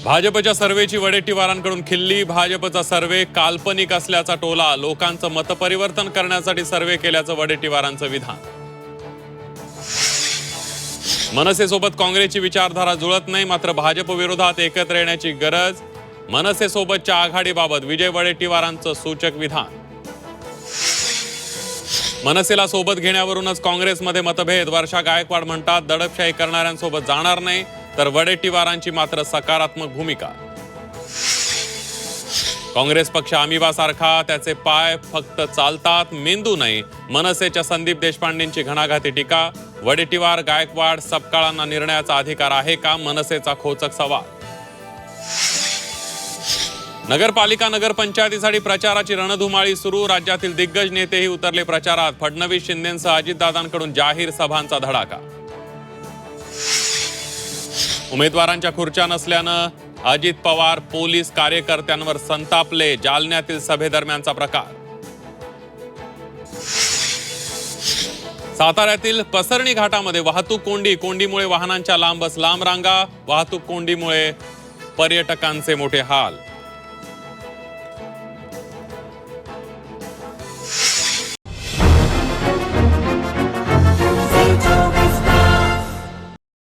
भाजपच्या सर्वेची वडेट्टीवारांकडून खिल्ली. भाजपचा सर्वे काल्पनिक असल्याचा टोला. लोकांचं मतपरिवर्तन करण्यासाठी सर्वे केल्याचं वडेट्टीवारांचं विधान. मनसेसोबत काँग्रेसची विचारधारा जुळत नाही, मात्र भाजप विरोधात एकत्र येण्याची गरज. मनसेसोबतच्या आघाडीबाबत विजय वडेट्टीवारांचं सूचक विधान. मनसेला सोबत घेण्यावरूनच काँग्रेसमध्ये मतभेद. वर्षा गायकवाड म्हणतात दडपशाही करणाऱ्यांसोबत जाणार नाही, तर वडेट्टीवारांची मात्र सकारात्मक भूमिका. काँग्रेस पक्ष अमिबासारखा, त्याचे पाय फक्त चालतात, मेंदू नाही. मनसेच्या संदीप देशपांडेंची घणाघाती टीका. वडेट्टीवार गायकवाड सपकाळांना निर्णयाचा अधिकार आहे का? मनसेचा खोचक सवाल. नगरपालिका नगरपंचायतीसाठी प्रचाराची रणधुमाळी सुरू. राज्यातील दिग्गज नेतेही उतरले प्रचारात. फडणवीस शिंदेंसह अजितदादांकडून जाहीर सभांचा धडाका. उमेदवारांच्या खुर्च्या नसल्यानं अजित पवार पोलीस कार्यकर्त्यांवर संतापले. जालन्यातील सभेदरम्यानचा प्रकार. साताऱ्यातील पसरणी घाटामध्ये वाहतूक कोंडीमुळे वाहनांच्या लांब रांगा. वाहतूक कोंडीमुळे पर्यटकांचे मोठे हाल.